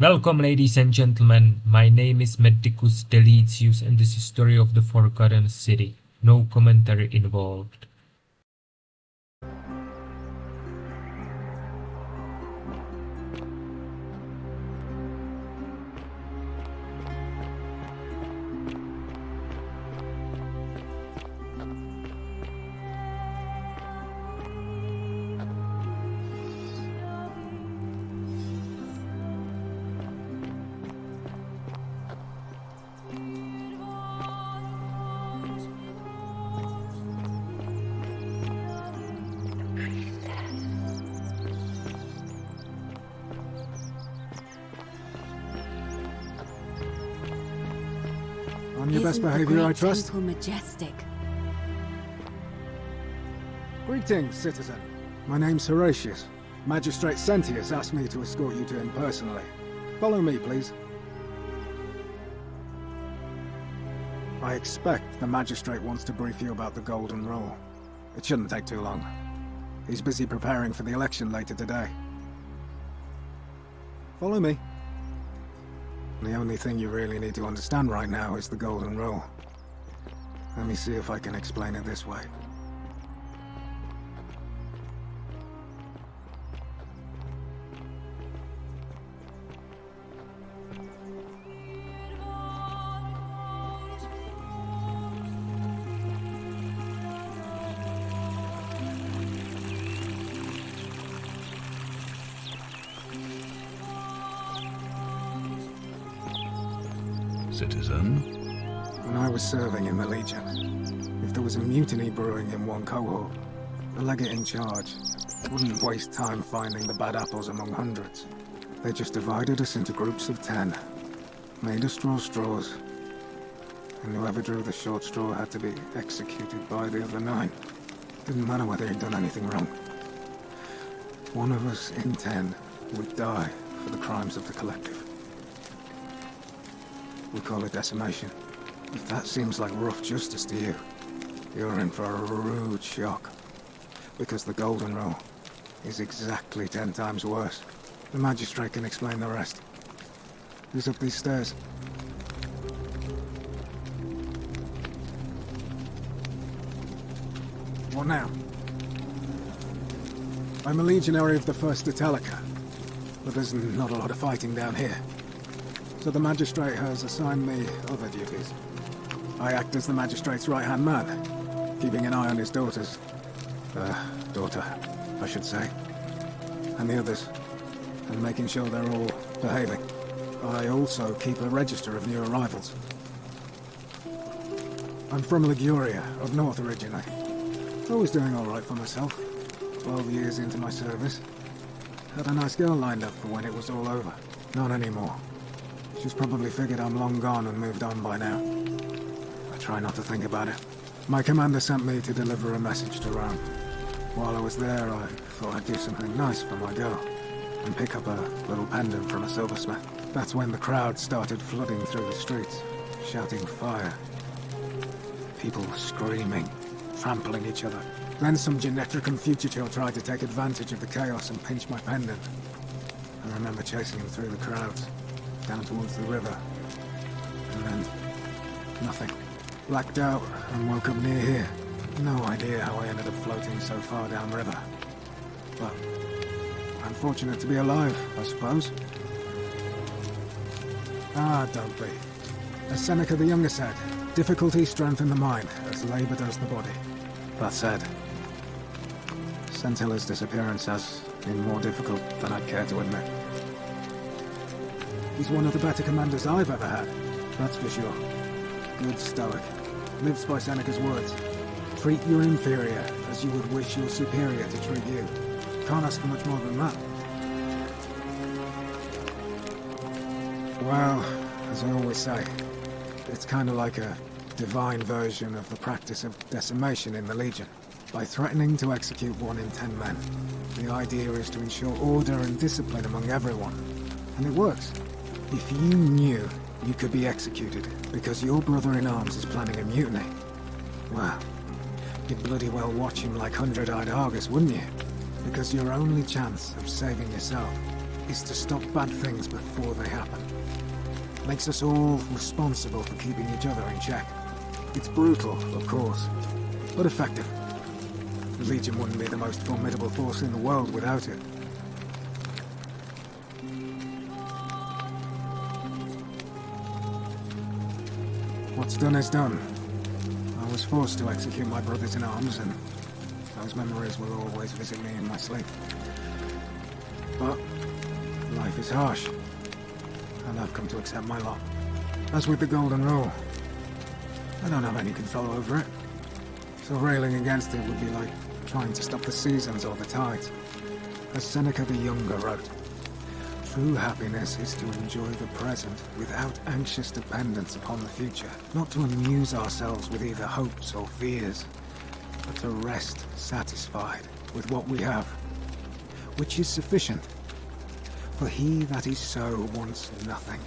Welcome, ladies and gentlemen. My name is Medicus Deletius, and this is Story of the Forgotten City. No commentary involved. On your best behavior, I trust. Majestic. Greetings, citizen. My name's Horatius. Magistrate Sentius asked me to escort you to him personally. Follow me, please. I expect the magistrate wants to brief you about the Golden Rule. It shouldn't take too long. He's busy preparing for the election later today. Follow me. The only thing you really need to understand right now is the Golden Rule. Let me see if I can explain it this way. Citizen? When I was serving in the Legion, if there was a mutiny brewing in one cohort, the legate in charge wouldn't waste time finding the bad apples among hundreds. They just divided us into groups of 10, made us draw straws, and whoever drew the short straw had to be executed by the other 9. Didn't matter whether he'd done anything wrong. One of us in 10 would die for the crimes of the collective. We call it decimation. If that seems like rough justice to you, you're in for a rude shock. Because the Golden Rule is exactly 10 times worse. The magistrate can explain the rest. Who's up these stairs? What now? I'm a legionary of the 1st Italica, but there's not a lot of fighting down here. So the magistrate has assigned me other duties. I act as the magistrate's right-hand man, keeping an eye on his daughters. Daughter, I should say. And the others, and making sure they're all behaving. I also keep a register of new arrivals. I'm from Liguria, up north originally. Always doing all right for myself. 12 years into my service. Had a nice girl lined up for when it was all over. Not anymore. She's probably figured I'm long gone and moved on by now. I try not to think about it. My commander sent me to deliver a message to Rome. While I was there, I thought I'd do something nice for my girl, and pick up a little pendant from a silversmith. That's when the crowd started flooding through the streets, shouting fire. People screaming, trampling each other. Then some Genetricum fugitive tried to take advantage of the chaos and pinch my pendant. I remember chasing him through the crowds, down towards the river. And then, nothing. Blacked out and woke up near here. No idea how I ended up floating so far downriver. But I'm fortunate to be alive, I suppose. Ah, don't be. As Seneca the Younger said, difficulty strengthens the mind, as labor does the body. That said, Sentilla's disappearance has been more difficult than I'd care to admit. He's one of the better commanders I've ever had, that's for sure. Good stoic. Lives by Seneca's words. Treat your inferior as you would wish your superior to treat you. Can't ask for much more than that. Well, as I always say, it's kind of like a divine version of the practice of decimation in the Legion. By threatening to execute 1 in 10 men, the idea is to ensure order and discipline among everyone. And it works. If you knew you could be executed because your brother-in-arms is planning a mutiny, well, you'd bloody well watch him like 100-eyed Argus, wouldn't you? Because your only chance of saving yourself is to stop bad things before they happen. Makes us all responsible for keeping each other in check. It's brutal, of course, but effective. The Legion wouldn't be the most formidable force in the world without it. What's done is done. I was forced to execute my brothers in arms, and those memories will always visit me in my sleep. But life is harsh, and I've come to accept my lot. As with the Golden Rule, I don't have any control over it, so railing against it would be like trying to stop the seasons or the tides. As Seneca the Younger wrote, true happiness is to enjoy the present without anxious dependence upon the future, not to amuse ourselves with either hopes or fears, but to rest satisfied with what we have, which is sufficient. For he that is so wants nothing.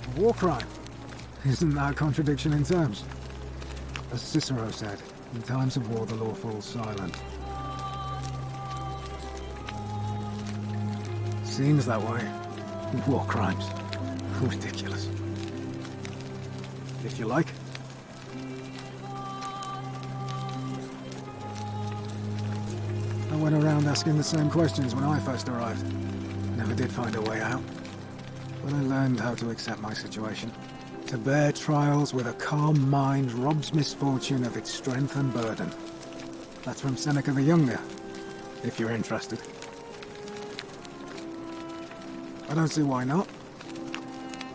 A war crime? Isn't that a contradiction in terms? As Cicero said, in times of war the law falls silent. Seems that way. War crimes. Ridiculous. If you like. I went around asking the same questions when I first arrived. Never did find a way out. But I learned how to accept my situation. To bear trials with a calm mind robs misfortune of its strength and burden. That's from Seneca the Younger, if you're interested. I don't see why not.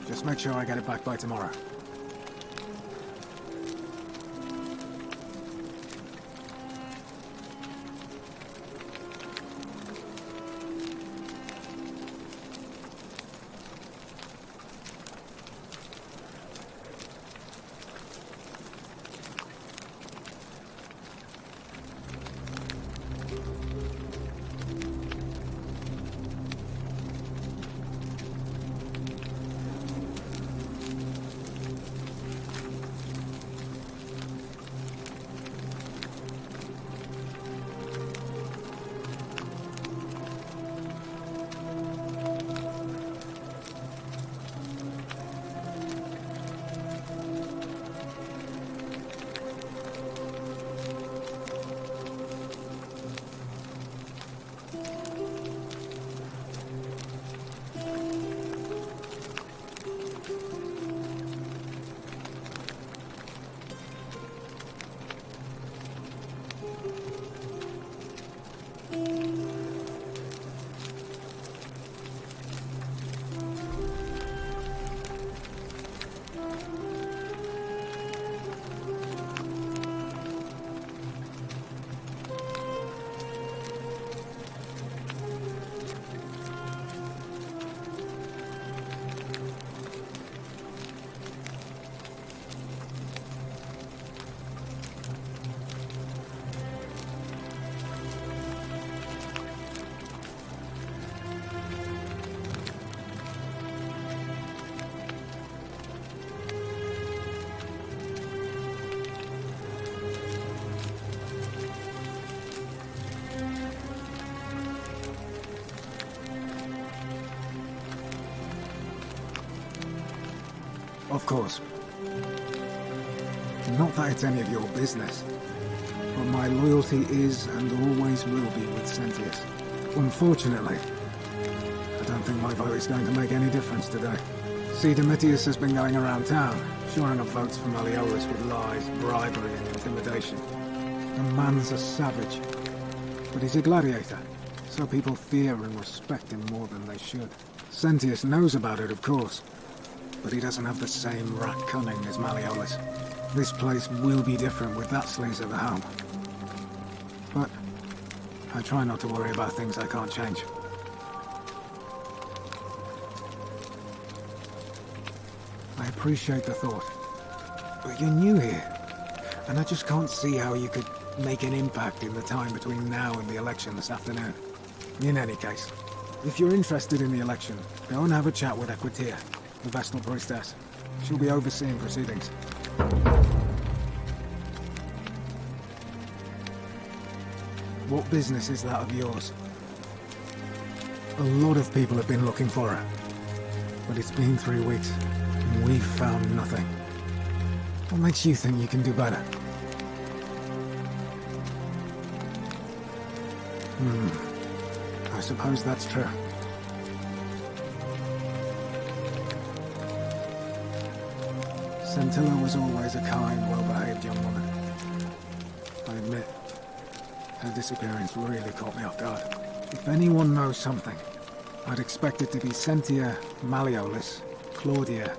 Just make sure I get it back by tomorrow. Of course. Not that it's any of your business, but my loyalty is and always will be with Sentius. Unfortunately, I don't think my vote is going to make any difference today. See, Domitius has been going around town, shoring up votes for Malleolus with lies, bribery, and intimidation. The man's a savage, but he's a gladiator, so people fear and respect him more than they should. Sentius knows about it, of course, but he doesn't have the same rat cunning as Malleolus. This place will be different with that sleaze at the helm. But I try not to worry about things I can't change. I appreciate the thought, but you're new here, and I just can't see how you could make an impact in the time between now and the election this afternoon. In any case, if you're interested in the election, go and have a chat with Equitia, the Vestal Priestess. She'll be overseeing proceedings. What business is that of yours? A lot of people have been looking for her. But it's been 3 weeks, and we've found nothing. What makes you think you can do better? I suppose that's true. Scintilla was always a kind, well-behaved young woman. I admit, her disappearance really caught me off guard. If anyone knows something, I'd expect it to be Sentia, Malleolus, Claudia,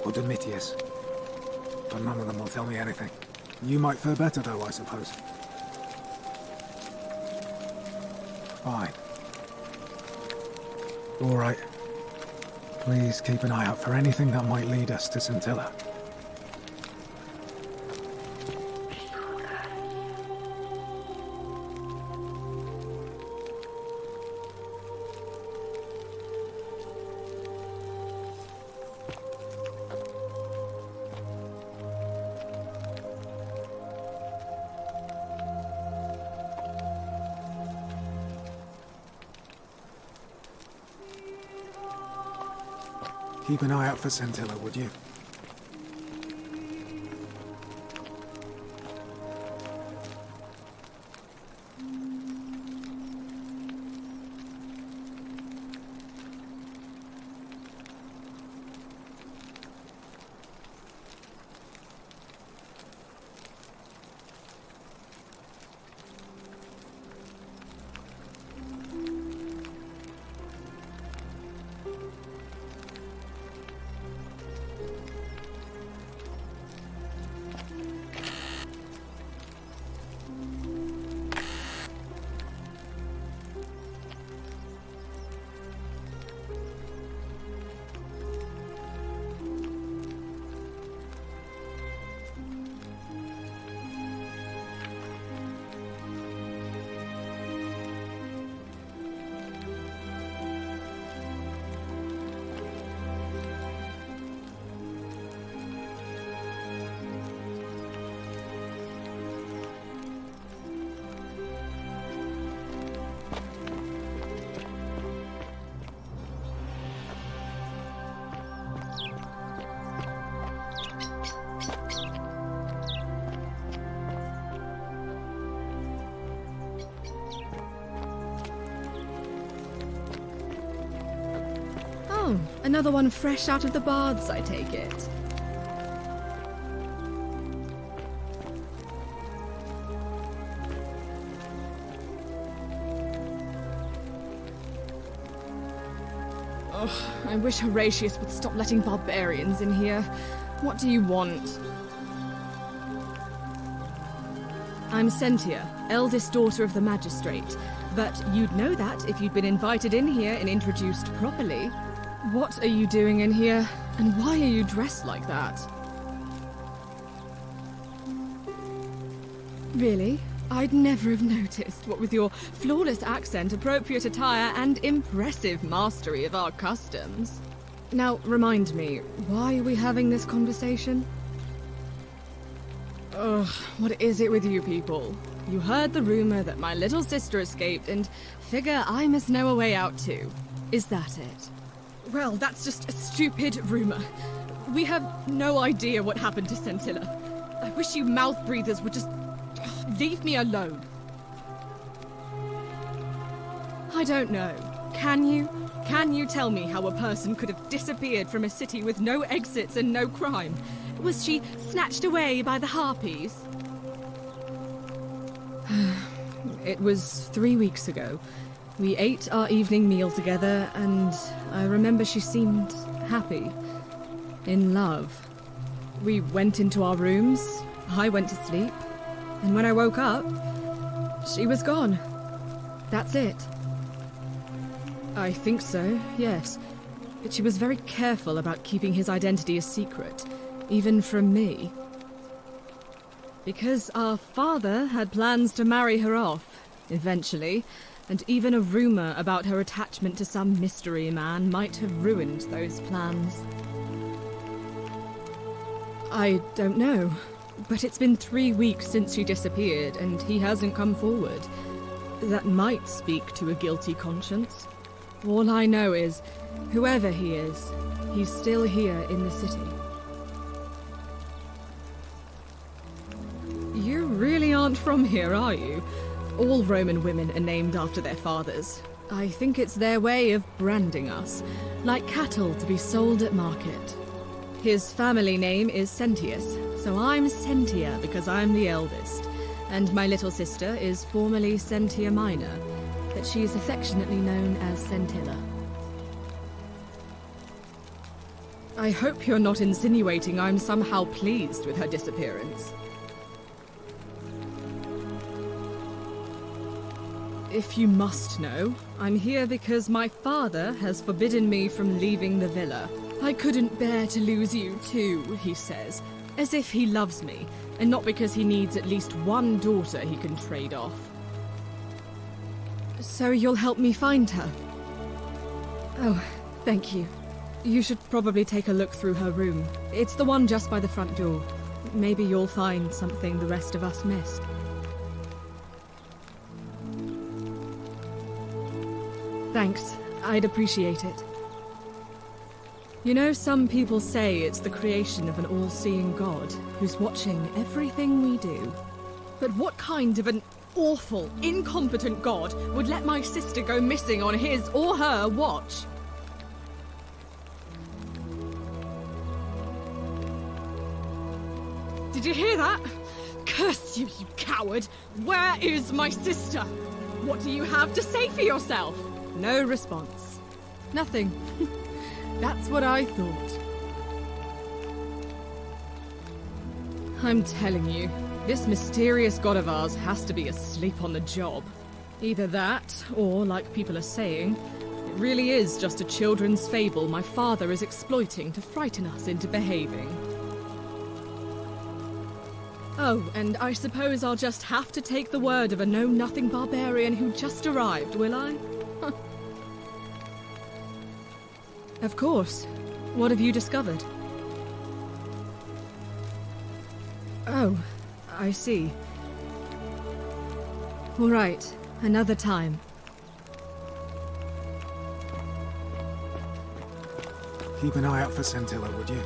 or Domitius. But none of them will tell me anything. You might fare better though, I suppose. Fine. All right. Please keep an eye out for anything that might lead us to Scintilla. Keep an eye out for Scintilla, would you? Oh, another one fresh out of the baths, I take it. Oh, I wish Horatius would stop letting barbarians in here. What do you want? I'm Sentia, eldest daughter of the magistrate. But you'd know that if you'd been invited in here and introduced properly. What are you doing in here? And why are you dressed like that? Really? I'd never have noticed, what with your flawless accent, appropriate attire, and impressive mastery of our customs. Now, remind me, why are we having this conversation? Ugh, what is it with you people? You heard the rumor that my little sister escaped and figure I must know a way out too. Is that it? Well, that's just a stupid rumor. We have no idea what happened to Scintilla. I wish you mouth breathers would just leave me alone. I don't know. Can you? Can you tell me how a person could have disappeared from a city with no exits and no crime? Was she snatched away by the Harpies? It was 3 weeks ago. We ate our evening meal together, and I remember she seemed happy. In love. We went into our rooms, I went to sleep, and when I woke up, she was gone. That's it. I think so, yes. But she was very careful about keeping his identity a secret, even from me. Because our father had plans to marry her off, eventually, and even a rumor about her attachment to some mystery man might have ruined those plans. I don't know, but it's been 3 weeks since she disappeared, and he hasn't come forward. That might speak to a guilty conscience. All I know is, whoever he is, he's still here in the city. You really aren't from here, are you? All Roman women are named after their fathers. I think it's their way of branding us, like cattle to be sold at market. His family name is Sentius, so I'm Sentia because I'm the eldest. And my little sister is formerly Sentia Minor, but she's affectionately known as Sentilla. I hope you're not insinuating I'm somehow pleased with her disappearance. If you must know, I'm here because my father has forbidden me from leaving the villa. I couldn't bear to lose you too, he says, as if he loves me, and not because he needs at least one daughter he can trade off. So you'll help me find her? Oh, thank you. You should probably take a look through her room. It's the one just by the front door. Maybe you'll find something the rest of us missed. Thanks. I'd appreciate it. You know, some people say it's the creation of an all-seeing God who's watching everything we do. But what kind of an awful, incompetent God would let my sister go missing on his or her watch? Did you hear that? Curse you, you coward! Where is my sister? What do you have to say for yourself? No response. Nothing. That's what I thought. I'm telling you, this mysterious god of ours has to be asleep on the job. Either that, or, like people are saying, it really is just a children's fable my father is exploiting to frighten us into behaving. Oh, and I suppose I'll just have to take the word of a know-nothing barbarian who just arrived, will I? Of course. What have you discovered? Oh, I see. All right, another time. Keep an eye out for Sentilla, would you?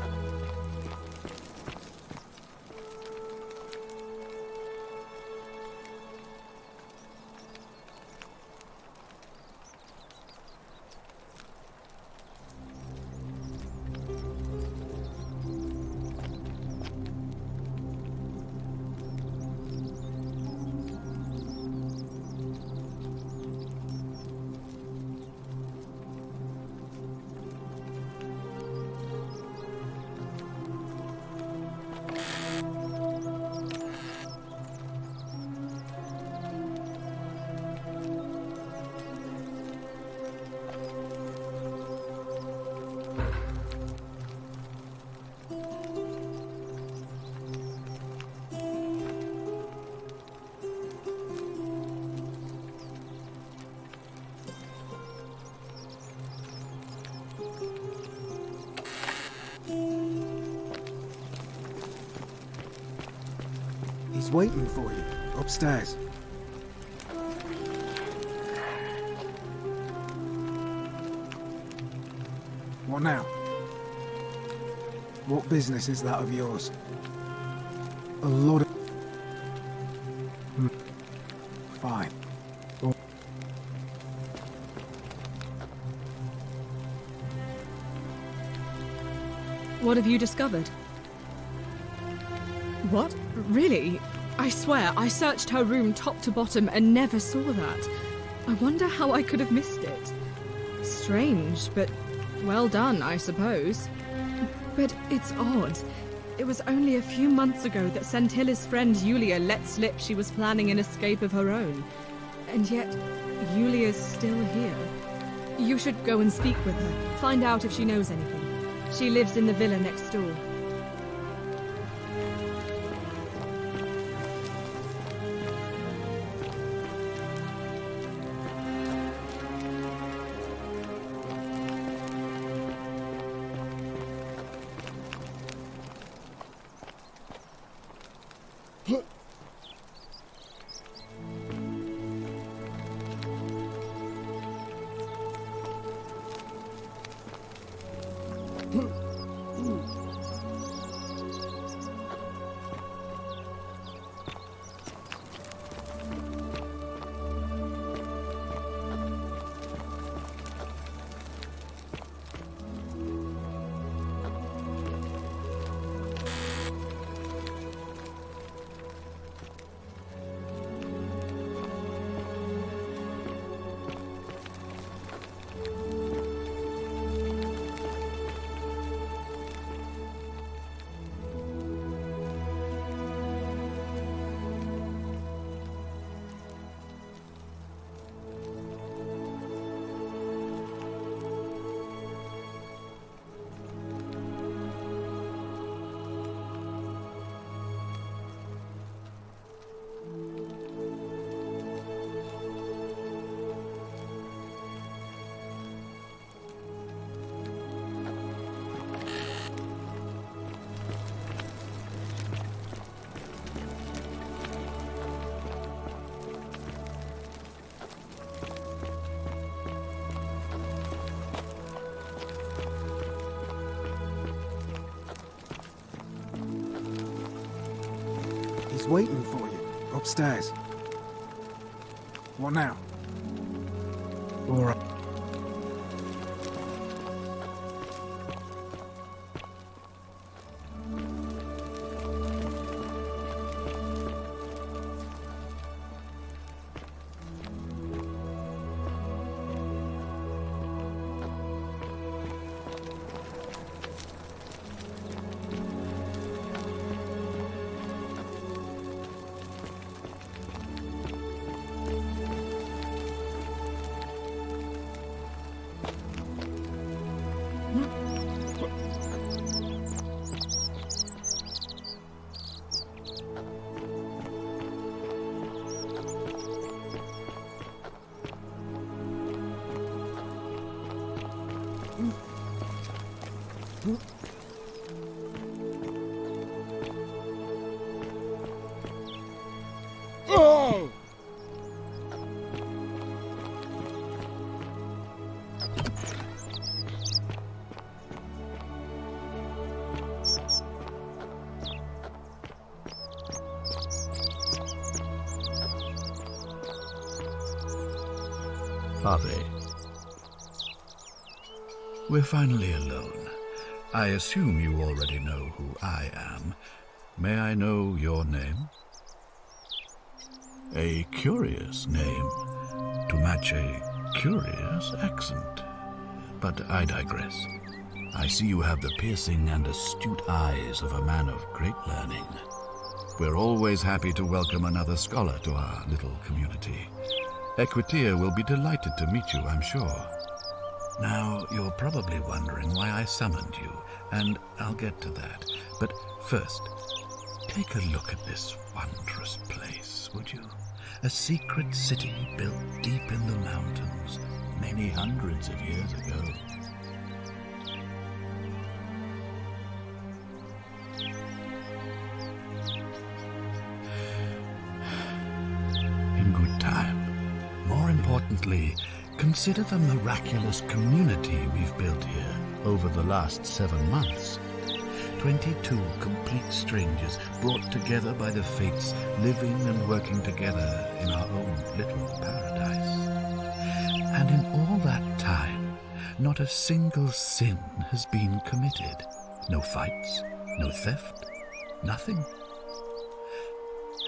He's waiting for you, upstairs. What now? What business is that of yours? A lot of... Fine. What have you discovered? What? Really? I swear, I searched her room top to bottom and never saw that. I wonder how I could have missed it. Strange, but well done, I suppose. But it's odd. It was only a few months ago that Sentilla's friend Yulia let slip she was planning an escape of her own. And yet, Yulia's still here. You should go and speak with her, find out if she knows anything. She lives in the villa next door. He's waiting for you, upstairs. What now? All right. Oh! Are they? We're finally alone. I assume you already know who I am. May I know your name? A curious name to match a curious accent. But I digress. I see you have the piercing and astute eyes of a man of great learning. We're always happy to welcome another scholar to our little community. Equitia will be delighted to meet you, I'm sure. Now, you're probably wondering why I summoned you, and I'll get to that. But first, take a look at this wondrous place, would you? A secret city built deep in the mountains, many hundreds of years ago. In good time. More importantly, consider the miraculous community we've built here over the last 7 months. 22 complete strangers brought together by the fates, living and working together in our own little paradise. And in all that time, not a single sin has been committed. No fights, no theft, nothing.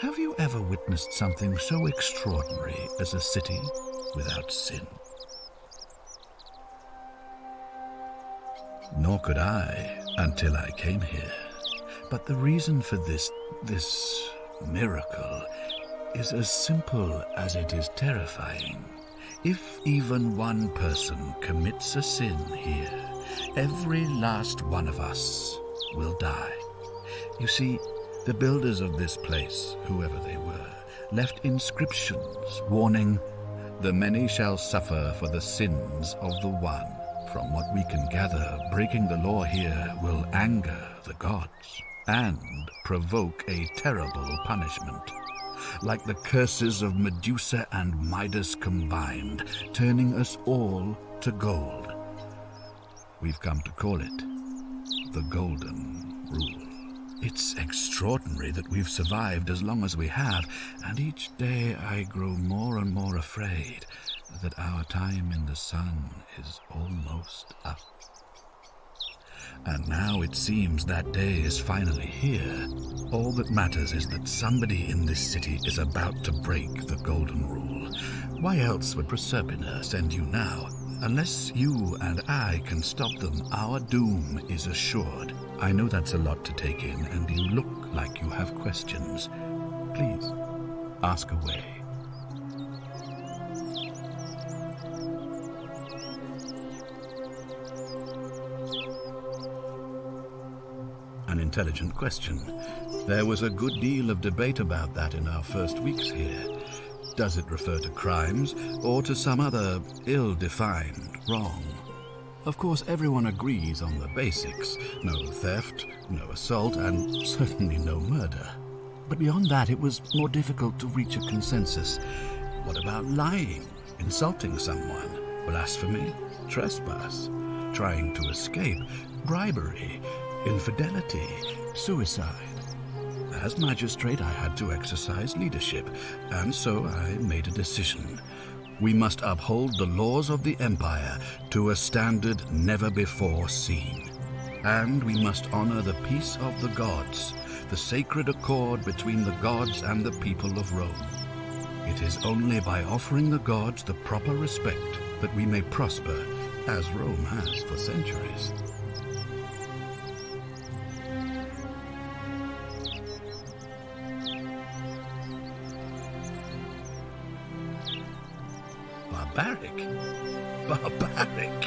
Have you ever witnessed something so extraordinary as a city without sin? Nor could I until I came here. But the reason for this miracle is as simple as it is terrifying. If even one person commits a sin here, every last one of us will die. You see, the builders of this place, whoever they were, left inscriptions warning, "The many shall suffer for the sins of the one." From what we can gather, breaking the law here will anger the gods and provoke a terrible punishment, like the curses of Medusa and Midas combined, turning us all to gold. We've come to call it the Golden Rule. It's extraordinary that we've survived as long as we have, and each day I grow more and more afraid that our time in the sun is almost up. And now it seems that day is finally here. All that matters is that somebody in this city is about to break the Golden Rule. Why else would Proserpina send you now? Unless you and I can stop them, our doom is assured. I know that's a lot to take in, and you look like you have questions. Please, ask away. An intelligent question. There was a good deal of debate about that in our first weeks here. Does it refer to crimes, or to some other ill-defined wrong? Of course, everyone agrees on the basics. No theft, no assault, and certainly no murder. But beyond that, it was more difficult to reach a consensus. What about lying, insulting someone, blasphemy, trespass, trying to escape, bribery, infidelity, suicide? As magistrate, I had to exercise leadership, and so I made a decision. We must uphold the laws of the Empire to a standard never before seen. And we must honor the peace of the gods, the sacred accord between the gods and the people of Rome. It is only by offering the gods the proper respect that we may prosper, as Rome has for centuries. Barbaric?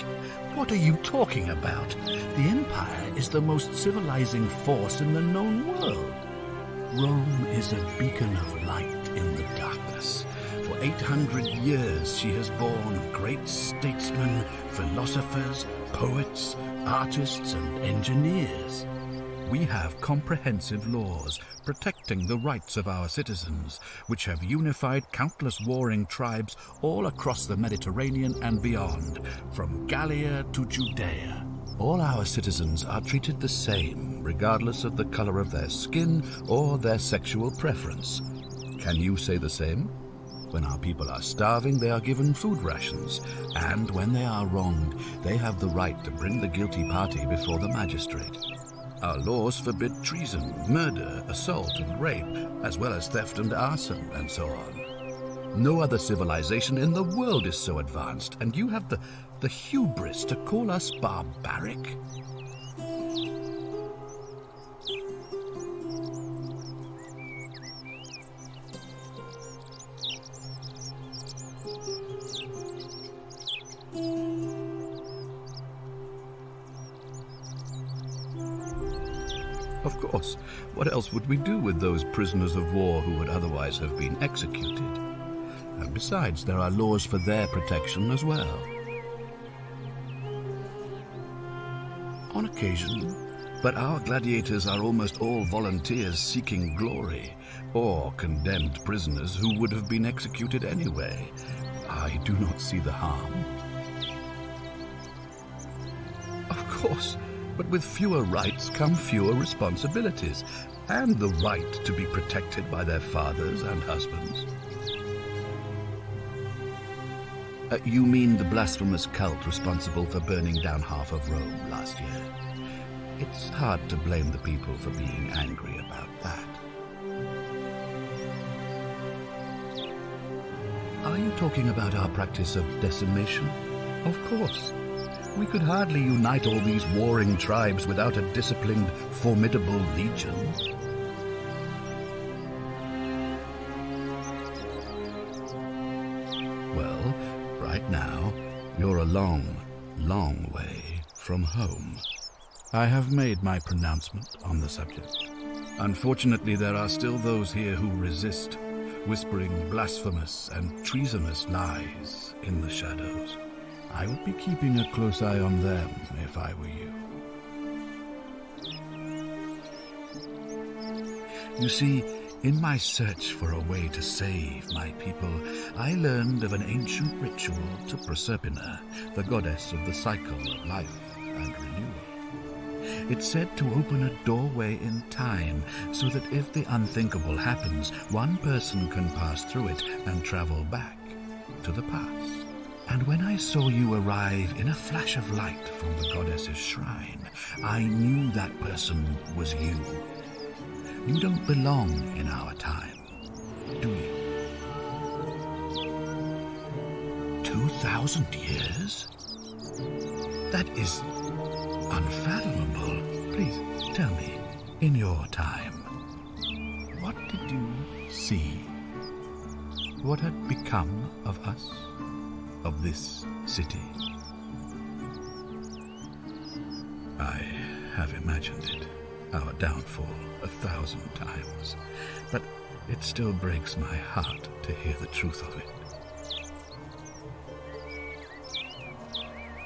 What are you talking about? The Empire is the most civilizing force in the known world. Rome is a beacon of light in the darkness. For 800 years she has borne great statesmen, philosophers, poets, artists, and engineers. We have comprehensive laws protecting the rights of our citizens, which have unified countless warring tribes all across the Mediterranean and beyond, from Gallia to Judea. All our citizens are treated the same, regardless of the color of their skin or their sexual preference. Can you say the same? When our people are starving, they are given food rations, and when they are wronged, they have the right to bring the guilty party before the magistrate. Our laws forbid treason, murder, assault, and rape, as well as theft and arson, and so on. No other civilization in the world is so advanced, and you have the hubris to call us barbaric? Of course. What else would we do with those prisoners of war who would otherwise have been executed? And besides, there are laws for their protection as well. On occasion, but our gladiators are almost all volunteers seeking glory, or condemned prisoners who would have been executed anyway. I do not see the harm. Of course. But with fewer rights come fewer responsibilities, and the right to be protected by their fathers and husbands. You mean the blasphemous cult responsible for burning down half of Rome last year? It's hard to blame the people for being angry about that. Are you talking about our practice of decimation? Of course. We could hardly unite all these warring tribes without a disciplined, formidable legion. Well, right now, you're a long, long way from home. I have made my pronouncement on the subject. Unfortunately, there are still those here who resist, whispering blasphemous and treasonous lies in the shadows. I would be keeping a close eye on them if I were you. You see, in my search for a way to save my people, I learned of an ancient ritual to Proserpina, the goddess of the cycle of life and renewal. It's said to open a doorway in time, so that if the unthinkable happens, one person can pass through it and travel back to the past. And when I saw you arrive in a flash of light from the goddess's shrine, I knew that person was you. You don't belong in our time, do you? 2,000 years? That is unfathomable. Please tell me, in your time, what did you see? What had become of us? Of this city? I have imagined it, our downfall, 1,000 times, but it still breaks my heart to hear the truth of it.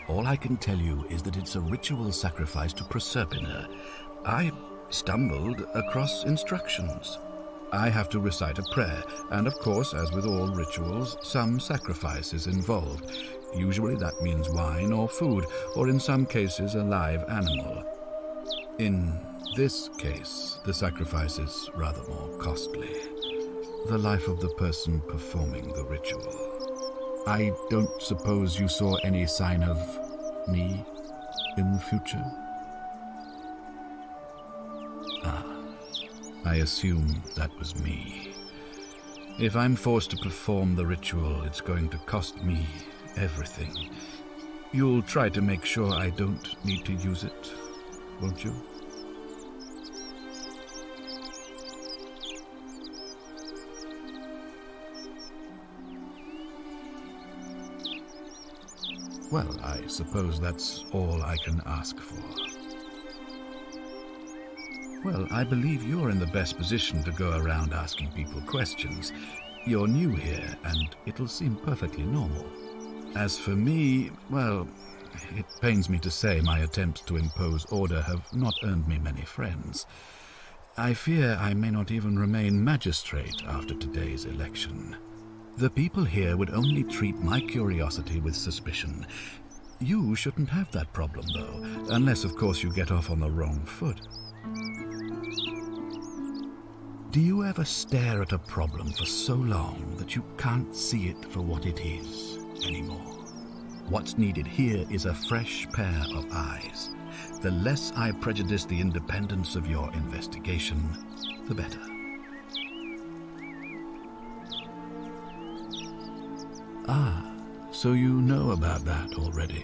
All I can tell you is that it's a ritual sacrifice to Proserpina. I stumbled across instructions. I have to recite a prayer, and of course, as with all rituals, some sacrifice is involved. Usually that means wine or food, or in some cases a live animal. In this case, the sacrifice is rather more costly. The life of the person performing the ritual. I don't suppose you saw any sign of me in the future? I assume that was me. If I'm forced to perform the ritual, it's going to cost me everything. You'll try to make sure I don't need to use it, won't you? Well, I suppose that's all I can ask for. Well, I believe you're in the best position to go around asking people questions. You're new here, and it'll seem perfectly normal. As for me, well, it pains me to say my attempts to impose order have not earned me many friends. I fear I may not even remain magistrate after today's election. The people here would only treat my curiosity with suspicion. You shouldn't have that problem, though, unless, of course, you get off on the wrong foot. Do you ever stare at a problem for so long that you can't see it for what it is anymore? What's needed here is a fresh pair of eyes. The less I prejudice the independence of your investigation, the better. So you know about that already.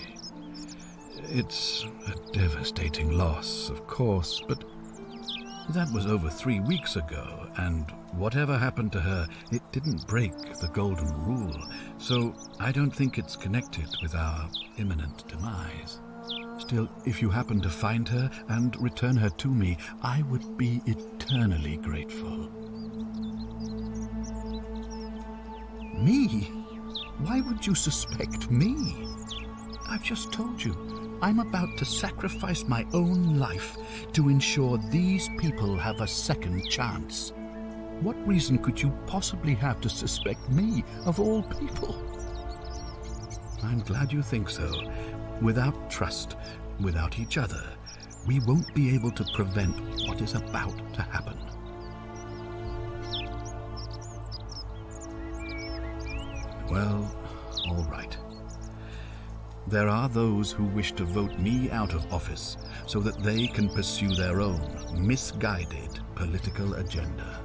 It's a devastating loss, of course, but that was over 3 weeks ago, and whatever happened to her, it didn't break the Golden Rule, so I don't think it's connected with our imminent demise. Still, if you happen to find her and return her to me, I would be eternally grateful. Me? Why would you suspect me? I've just told you, I'm about to sacrifice my own life to ensure these people have a second chance. What reason could you possibly have to suspect me, of all people? I'm glad you think so. Without trust, without each other, we won't be able to prevent what is about to happen. Well, all right. There are those who wish to vote me out of office so that they can pursue their own misguided political agenda.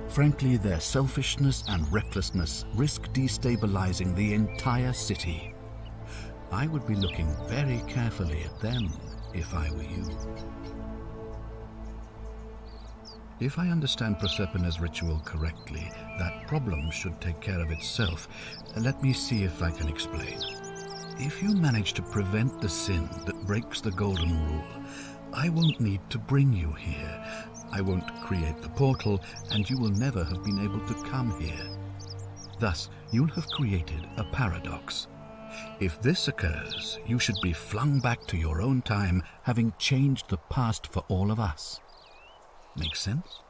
Frankly, their selfishness and recklessness risk destabilizing the entire city. I would be looking very carefully at them if I were you. If I understand Proserpina's ritual correctly, that problem should take care of itself. Let me see if I can explain. If you manage to prevent the sin that breaks the Golden Rule, I won't need to bring you here. I won't create the portal, and you will never have been able to come here. Thus, you'll have created a paradox. If this occurs, you should be flung back to your own time, having changed the past for all of us. Make sense?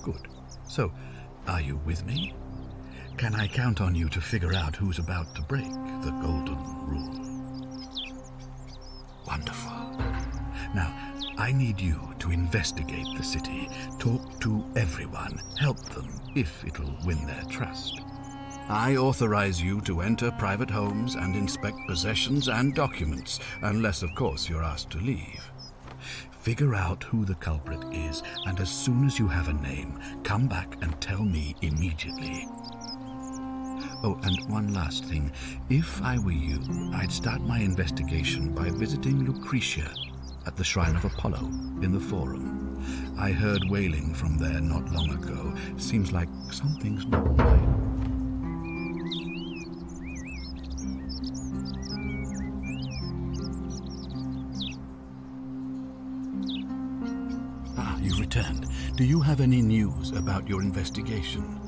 Good. So, are you with me? Can I count on you to figure out who's about to break the golden rule? Wonderful. Now, I need you to investigate the city, talk to everyone, help them if it'll win their trust. I authorize you to enter private homes and inspect possessions and documents, unless, of course, you're asked to leave. Figure out who the culprit is, and as soon as you have a name, come back and tell me immediately. Oh, and one last thing. If I were you, I'd start my investigation by visiting Lucretia at the Shrine of Apollo in the Forum. I heard wailing from there not long ago. Seems like something's not right. Ah, you've returned. Do you have any news about your investigation?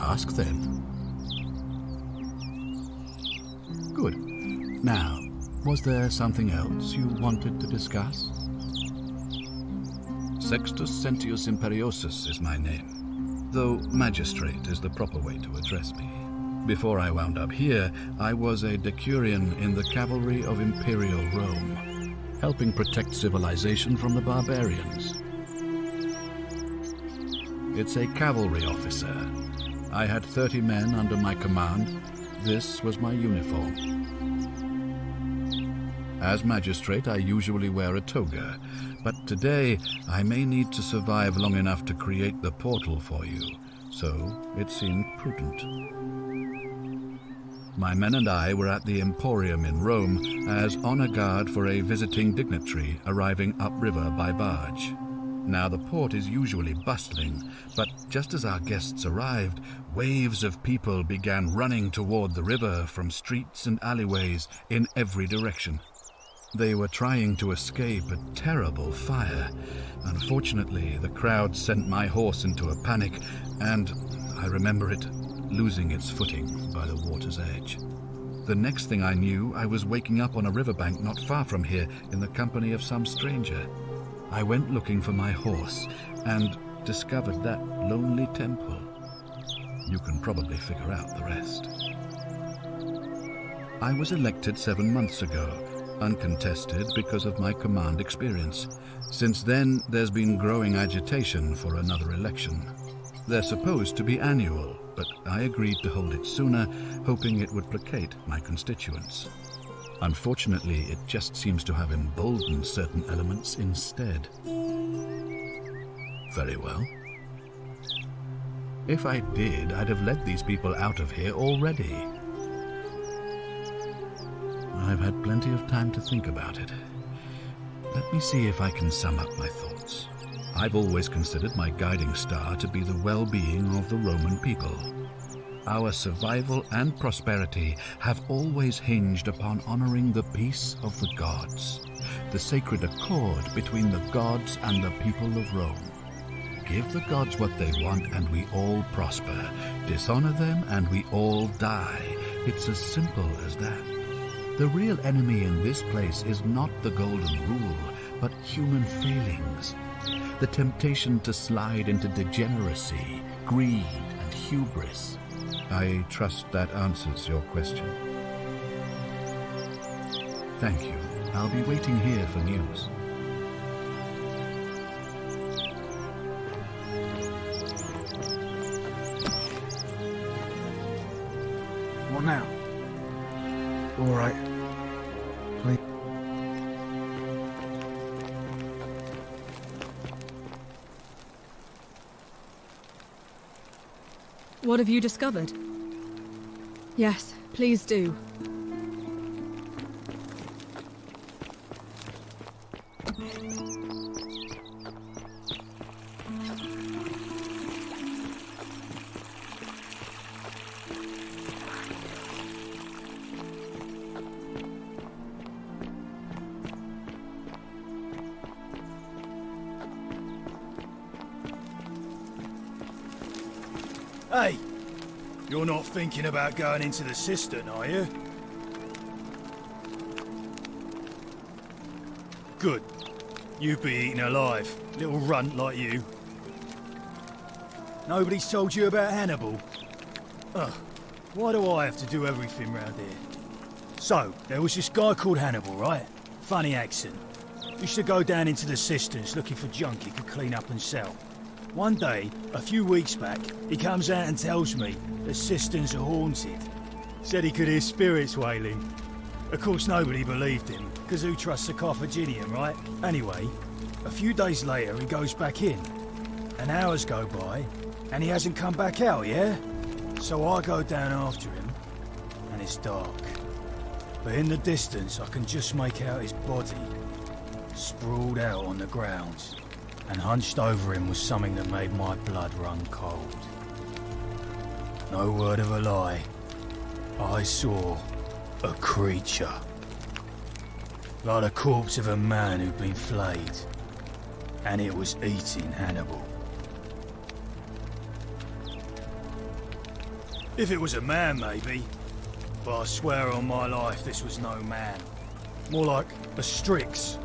Ask then. Good. Now, was there something else you wanted to discuss? Sextus Sentius Imperiosus is my name, though magistrate is the proper way to address me. Before I wound up here, I was a decurion in the cavalry of Imperial Rome, helping protect civilization from the barbarians. It's a cavalry officer. I had 30 men under my command. This was my uniform. As magistrate, I usually wear a toga, but today I may need to survive long enough to create the portal for you, so it seemed prudent. My men and I were at the Emporium in Rome as honor guard for a visiting dignitary arriving upriver by barge. Now, the port is usually bustling, but just as our guests arrived, waves of people began running toward the river from streets and alleyways in every direction. They were trying to escape a terrible fire. Unfortunately, the crowd sent my horse into a panic, and I remember it losing its footing by the water's edge. The next thing I knew, I was waking up on a riverbank not far from here in the company of some stranger. I went looking for my horse and discovered that lonely temple. You can probably figure out the rest. I was elected 7 months ago, uncontested because of my command experience. Since then, there's been growing agitation for another election. They're supposed to be annual, but I agreed to hold it sooner, hoping it would placate my constituents. Unfortunately, it just seems to have emboldened certain elements instead. Very well. If I did, I'd have let these people out of here already. I've had plenty of time to think about it. Let me see if I can sum up my thoughts. I've always considered my guiding star to be the well-being of the Roman people. Our survival and prosperity have always hinged upon honoring the peace of the gods, the sacred accord between the gods and the people of Rome. Give the gods what they want and we all prosper. Dishonor them and we all die. It's as simple as that. The real enemy in this place is not the golden rule, but human failings. The temptation to slide into degeneracy, greed, and hubris. I trust that answers your question. Thank you. I'll be waiting here for news. What now? All right. Please. What have you discovered? Yes, please do. Hey! You're not thinking about going into the cistern, are you? Good. You'd be eaten alive, little runt like you. Nobody's told you about Hannibal? Ugh, why do I have to do everything round here? So, there was this guy called Hannibal, right? Funny accent. Used to go down into the cisterns looking for junk he could clean up and sell. One day, a few weeks back, he comes out and tells me the cisterns are haunted. Said he could hear spirits wailing. Of course, nobody believed him, because who trusts a Carthaginian, right? Anyway, a few days later, he goes back in. And hours go by, and he hasn't come back out, yeah? So I go down after him, and it's dark. But in the distance, I can just make out his body, sprawled out on the ground. And hunched over him was something that made my blood run cold. No word of a lie. I saw a creature. Like the corpse of a man who'd been flayed. And it was eating Hannibal. If it was a man, maybe. But I swear on my life this was no man. More like a Strix.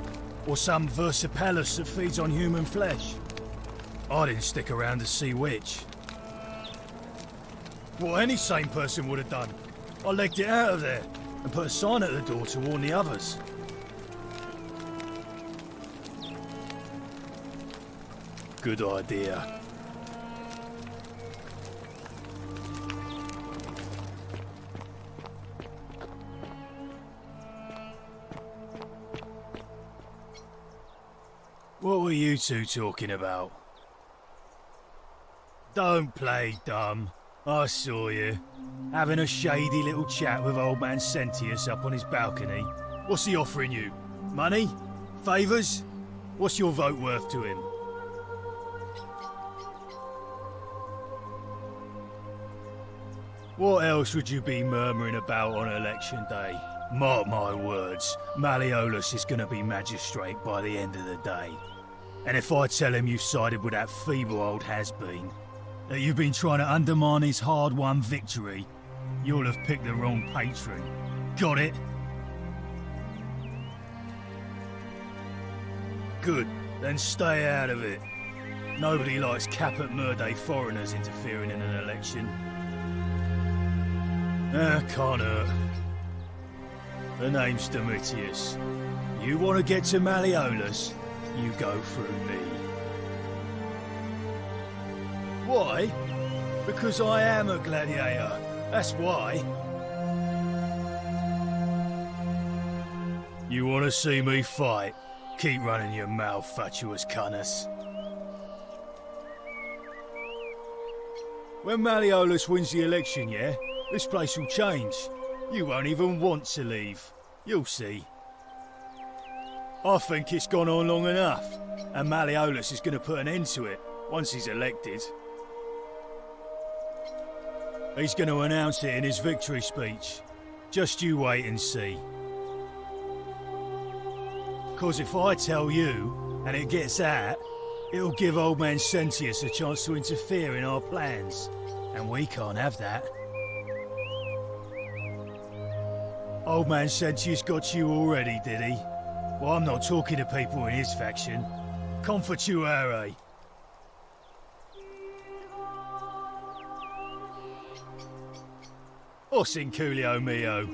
Or some Versipelus that feeds on human flesh. I didn't stick around to see which. What any sane person would have done. I legged it out of there and put a sign at the door to warn the others. Good idea. What were you two talking about? Don't play dumb. I saw you. Having a shady little chat with old man Sentius up on his balcony. What's he offering you? Money? Favours? What's your vote worth to him? What else would you be murmuring about on election day? Mark my words, Malleolus is going to be magistrate by the end of the day. And if I tell him you've sided with that feeble old has-been, that you've been trying to undermine his hard-won victory, you'll have picked the wrong patron. Got it? Good, then stay out of it. Nobody likes Caput Murdae foreigners interfering in an election. Can't hurt. The name's Domitius. You want to get to Malleolus? You go through me. Why? Because I am a gladiator. That's why. You want to see me fight? Keep running your mouth, fatuous cunners. When Malleolus wins the election, yeah? This place will change. You won't even want to leave. You'll see. I think it's gone on long enough, and Malleolus is going to put an end to it once he's elected. He's going to announce it in his victory speech. Just you wait and see. 'Cause if I tell you, and it gets out, it'll give old man Sentius a chance to interfere in our plans, and we can't have that. Old man Sentius got you already, did he? Well, I'm not talking to people in his faction. Confatuare. Os inculio mio.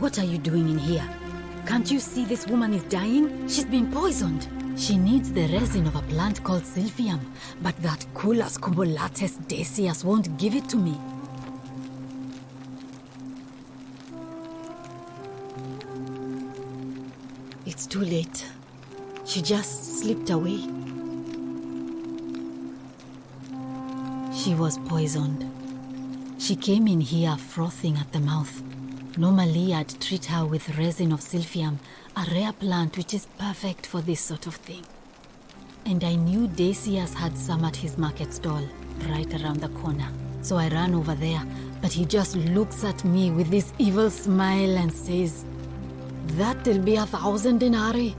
What are you doing in here? Can't you see this woman is dying? She's been poisoned. She needs the resin of a plant called Silphium, but that Culus cubulatus Decius won't give it to me. It's too late. She just slipped away. She was poisoned. She came in here frothing at the mouth. Normally, I'd treat her with resin of Silphium, a rare plant which is perfect for this sort of thing. And I knew Decius had some at his market stall, right around the corner. So I ran over there, but he just looks at me with this evil smile and says, "That'll be 1,000 denarii."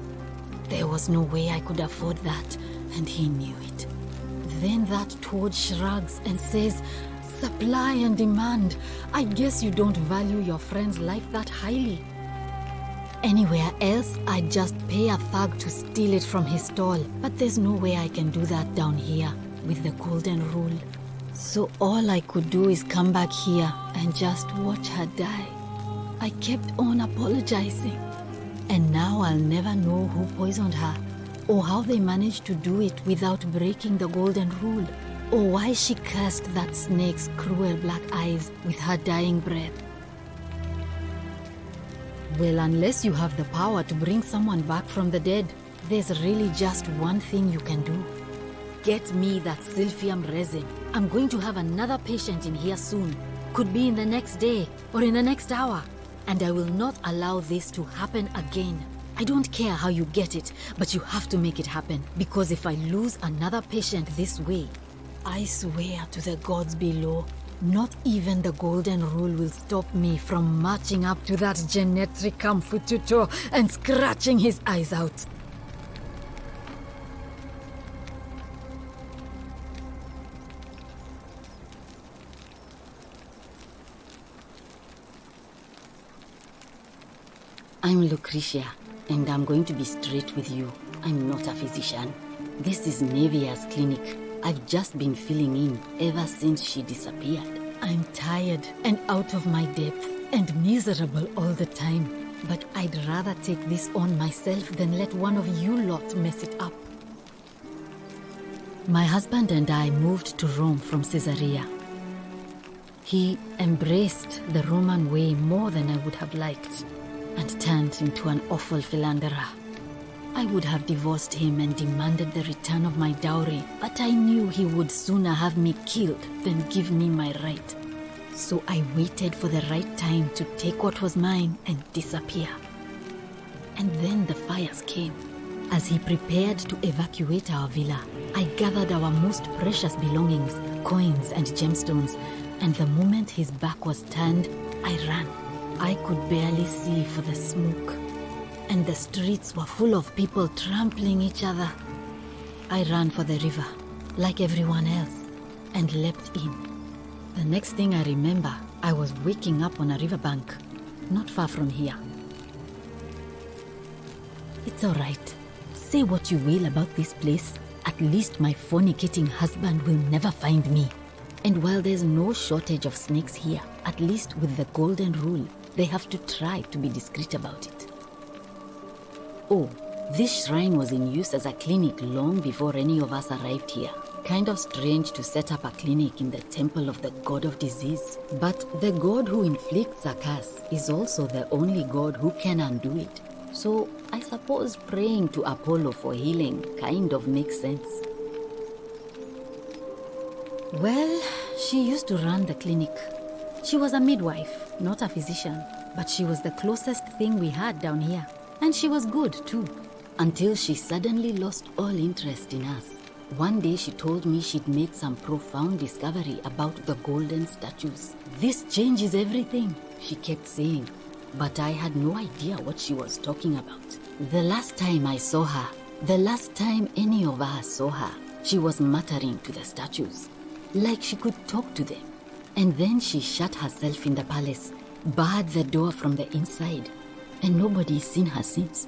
There was no way I could afford that, and he knew it. Then that toad shrugs and says, "Supply and demand. I guess you don't value your friend's life that highly." Anywhere else, I'd just pay a thug to steal it from his stall. But there's no way I can do that down here with the golden rule. So all I could do is come back here and just watch her die. I kept on apologizing. And now I'll never know who poisoned her, or how they managed to do it without breaking the golden rule, or why she cursed that snake's cruel black eyes with her dying breath. Well, unless you have the power to bring someone back from the dead, there's really just one thing you can do. Get me that Silphium resin. I'm going to have another patient in here soon. Could be in the next day, or in the next hour. And I will not allow this to happen again. I don't care how you get it, but you have to make it happen. Because if I lose another patient this way, I swear to the gods below, not even the golden rule will stop me from marching up to that Genetricum Fututo and scratching his eyes out. I'm Lucretia, and I'm going to be straight with you. I'm not a physician. This is Nevia's clinic. I've just been filling in ever since she disappeared. I'm tired and out of my depth and miserable all the time. But I'd rather take this on myself than let one of you lot mess it up. My husband and I moved to Rome from Caesarea. He embraced the Roman way more than I would have liked, and turned into an awful philanderer. I would have divorced him and demanded the return of my dowry, but I knew he would sooner have me killed than give me my right. So I waited for the right time to take what was mine and disappear. And then the fires came. As he prepared to evacuate our villa, I gathered our most precious belongings, coins and gemstones, and the moment his back was turned, I ran. I could barely see for the smoke, and the streets were full of people trampling each other. I ran for the river, like everyone else, and leapt in. The next thing I remember, I was waking up on a riverbank, not far from here. It's all right. Say what you will about this place. At least my fornicating husband will never find me. And while there's no shortage of snakes here, at least with the golden rule, they have to try to be discreet about it. Oh, this shrine was in use as a clinic long before any of us arrived here. Kind of strange to set up a clinic in the temple of the god of disease. But the god who inflicts a curse is also the only god who can undo it. So I suppose praying to Apollo for healing kind of makes sense. Well, she used to run the clinic. She was a midwife, not a physician, but she was the closest thing we had down here. And she was good too, until she suddenly lost all interest in us. One day she told me she'd made some profound discovery about the golden statues. "This changes everything," she kept saying, but I had no idea what she was talking about. The last time I saw her, the last time any of us saw her, she was muttering to the statues, like she could talk to them. And then she shut herself in the palace, barred the door from the inside, and nobody's seen her since.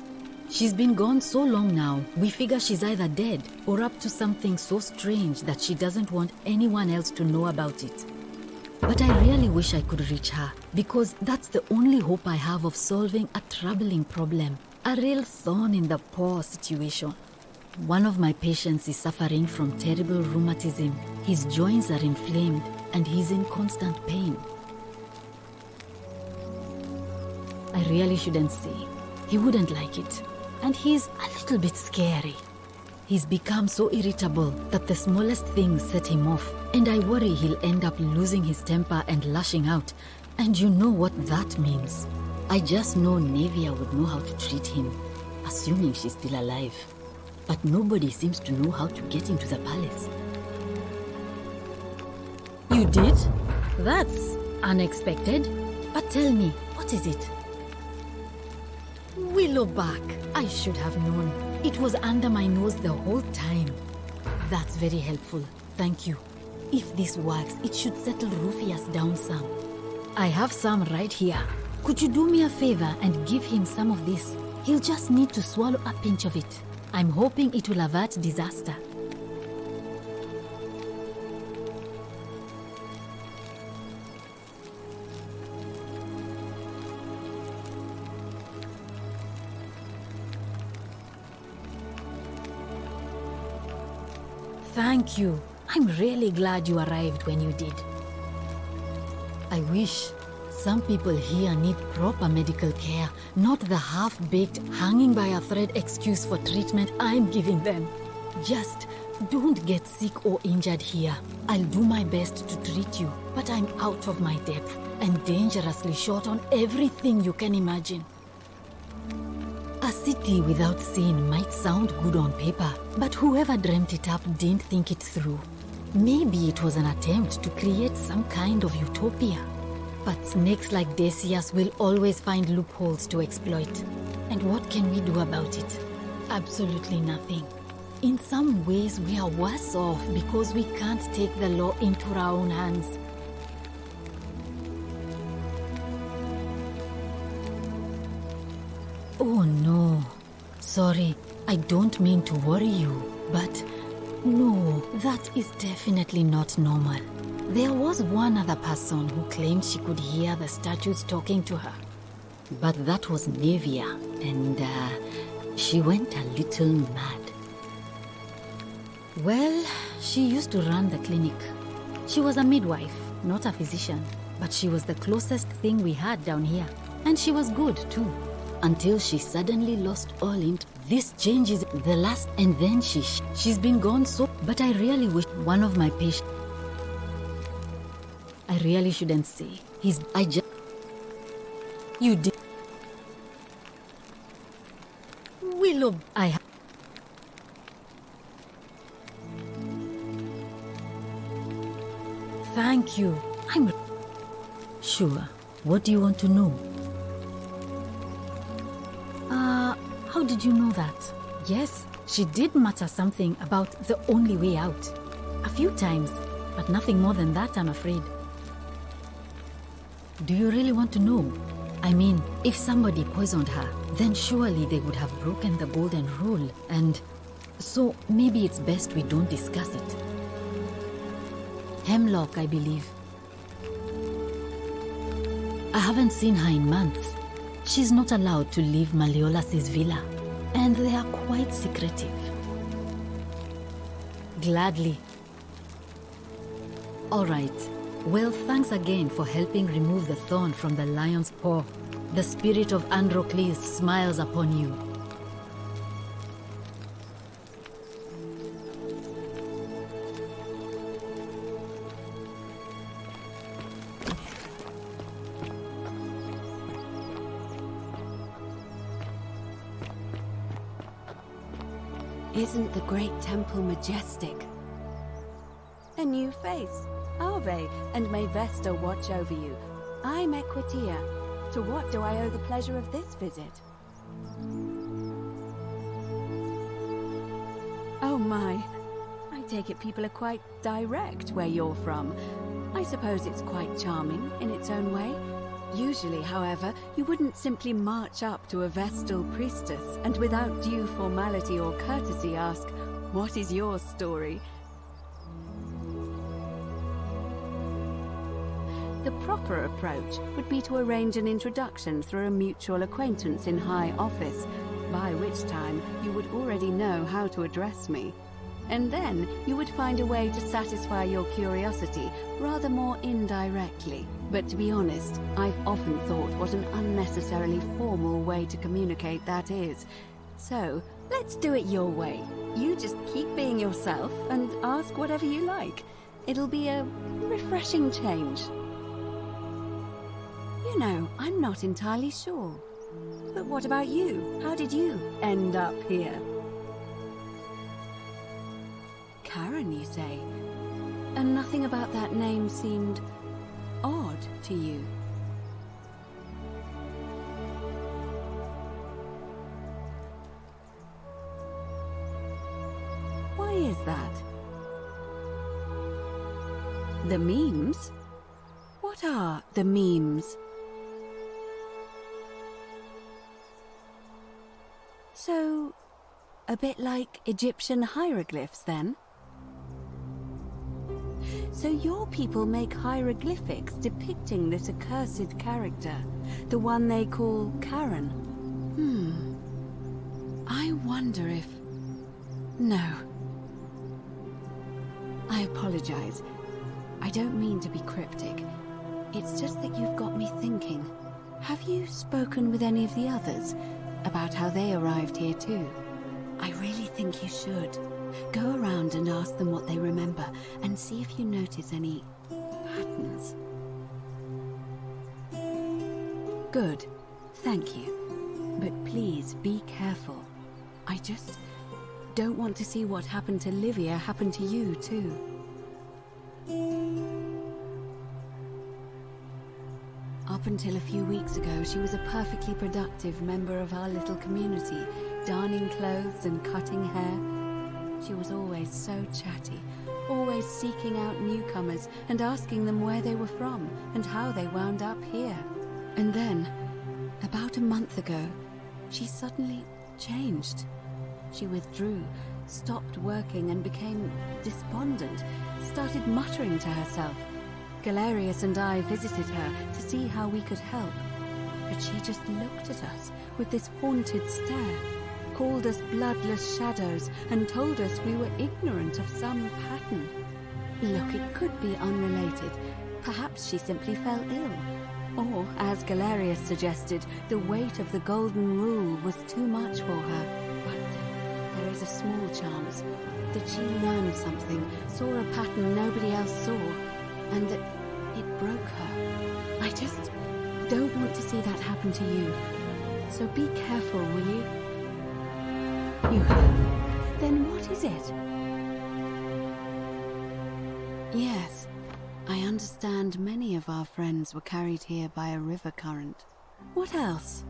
She's been gone so long now, we figure she's either dead or up to something so strange that she doesn't want anyone else to know about it. But I really wish I could reach her, because that's the only hope I have of solving a troubling problem. A real thorn in the paw situation. One of my patients is suffering from terrible rheumatism. His joints are inflamed and he's in constant pain. I really shouldn't say. He wouldn't like it. And he's a little bit scary. He's become so irritable that the smallest things set him off. And I worry he'll end up losing his temper and lashing out. And you know what that means. I just know Nevia would know how to treat him, assuming she's still alive. But nobody seems to know how to get into the palace. You did? That's unexpected. But tell me, what is it? Willowback. I should have known. It was under my nose the whole time. That's very helpful. Thank you. If this works, it should settle Rufius down some. I have some right here. Could you do me a favor and give him some of this? He'll just need to swallow a pinch of it. I'm hoping it will avert disaster. Thank you. I'm really glad you arrived when you did. I wish some people here need proper medical care, not the half-baked, hanging by a thread excuse for treatment I'm giving them. Just don't get sick or injured here. I'll do my best to treat you, but I'm out of my depth and dangerously short on everything you can imagine. A city without sin might sound good on paper, but whoever dreamt it up didn't think it through. Maybe it was an attempt to create some kind of utopia. But snakes like Decius will always find loopholes to exploit. And what can we do about it? Absolutely nothing. In some ways, we are worse off because we can't take the law into our own hands. Oh no. Sorry, I don't mean to worry you, but no, that is definitely not normal. There was one other person who claimed she could hear the statues talking to her. But that was Nevia, and she went a little mad. Well, she used to run the clinic. She was a midwife, not a physician, but she was the closest thing we had down here. And she was good, too. Until she suddenly lost all interest. This changes the last, and then she's been gone so. But I really wish one of my patients. I really shouldn't say. You did. Willow, Thank you. I'm sure. What do you want to know? How did you know that? Yes, she did mutter something about the only way out. A few times, but nothing more than that, I'm afraid. Do you really want to know? I mean, if somebody poisoned her, then surely they would have broken the golden rule, and so maybe it's best we don't discuss it. Hemlock, I believe. I haven't seen her in months. She's not allowed to leave Malleolus' villa, and they are quite secretive. Gladly. All right. Well, thanks again for helping remove the thorn from the lion's paw. The spirit of Androcles smiles upon you. Isn't the great temple majestic? A new face. Ave, and may Vesta watch over you. I'm Equitia. To what do I owe the pleasure of this visit? Oh my. I take it people are quite direct where you're from. I suppose it's quite charming in its own way. Usually, however, you wouldn't simply march up to a Vestal priestess and without due formality or courtesy ask, "What is your story?" The proper approach would be to arrange an introduction through a mutual acquaintance in high office, by which time you would already know how to address me. And then you would find a way to satisfy your curiosity rather more indirectly. But to be honest, I've often thought what an unnecessarily formal way to communicate that is. So, let's do it your way. You just keep being yourself and ask whatever you like. It'll be a refreshing change. You know, I'm not entirely sure. But what about you? How did you end up here? Karen, you say? And nothing about that name seemed odd to you? Why is that? The memes? What are the memes? So, a bit like Egyptian hieroglyphs then? So your people make hieroglyphics depicting this accursed character, the one they call Karen. I wonder if... No. I apologize. I don't mean to be cryptic. It's just that you've got me thinking. Have you spoken with any of the others about how they arrived here too? I really think you should. Go around and ask them what they remember and see if you notice any patterns. Good. Thank you. But please be careful. I just don't want to see what happened to Livia happen to you too. Up until a few weeks ago, she was a perfectly productive member of our little community, darning clothes and cutting hair. She was always so chatty, always seeking out newcomers and asking them where they were from and how they wound up here. And then, about a month ago, she suddenly changed. She withdrew, stopped working and became despondent, started muttering to herself. Galerius and I visited her to see how we could help, but she just looked at us with this haunted stare, called us bloodless shadows, and told us we were ignorant of some pattern. Look, it could be unrelated. Perhaps she simply fell ill. Or, as Galerius suggested, the weight of the Golden Rule was too much for her. But there is a small chance that she learned something, saw a pattern nobody else saw, and that it broke her. I just don't want to see that happen to you. So be careful, will you? You have? Then what is it? Yes, I understand many of our friends were carried here by a river current. What else?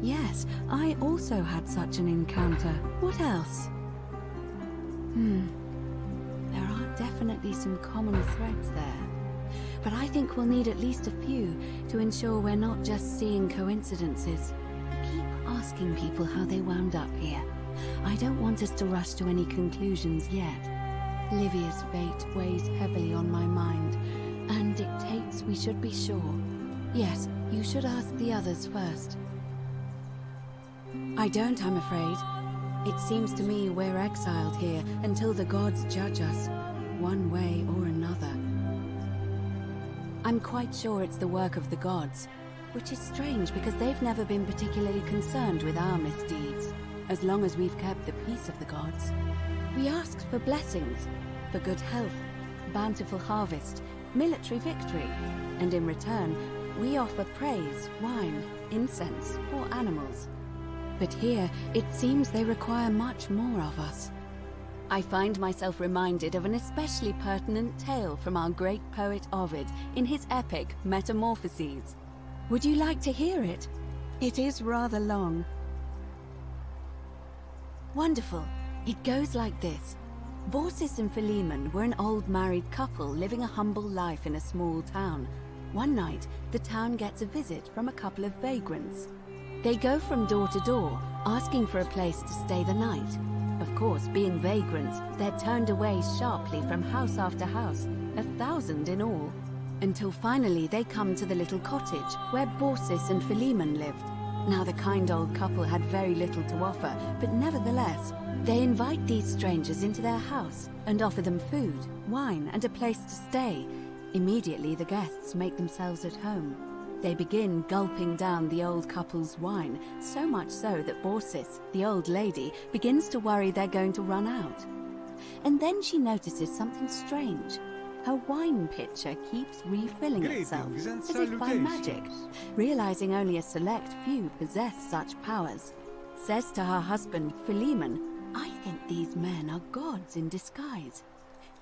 Yes, I also had such an encounter. What else? There are definitely some common threads there. But I think we'll need at least a few to ensure we're not just seeing coincidences. Keep asking people how they wound up here. I don't want us to rush to any conclusions yet. Livia's fate weighs heavily on my mind, and dictates we should be sure. Yes, you should ask the others first. I don't, I'm afraid. It seems to me we're exiled here until the gods judge us, one way or another. I'm quite sure it's the work of the gods, which is strange because they've never been particularly concerned with our misdeeds, as long as we've kept the peace of the gods. We asked for blessings, for good health, bountiful harvest, military victory, and in return, we offer praise, wine, incense, or animals. But here, it seems they require much more of us. I find myself reminded of an especially pertinent tale from our great poet Ovid in his epic Metamorphoses. Would you like to hear it? It is rather long. Wonderful. It goes like this. Baucis and Philemon were an old married couple living a humble life in a small town. One night, the town gets a visit from a couple of vagrants. They go from door to door, asking for a place to stay the night. Of course, being vagrants, they're turned away sharply from house after house, 1,000 in all, until finally they come to the little cottage where Baucis and Philemon lived. Now the kind old couple had very little to offer, but nevertheless, they invite these strangers into their house and offer them food, wine, and a place to stay. Immediately the guests make themselves at home. They begin gulping down the old couple's wine, so much so that Baucis, the old lady, begins to worry they're going to run out. And then she notices something strange. Her wine pitcher keeps refilling itself, as if by magic. Realizing only a select few possess such powers, says to her husband, Philemon, "I think these men are gods in disguise."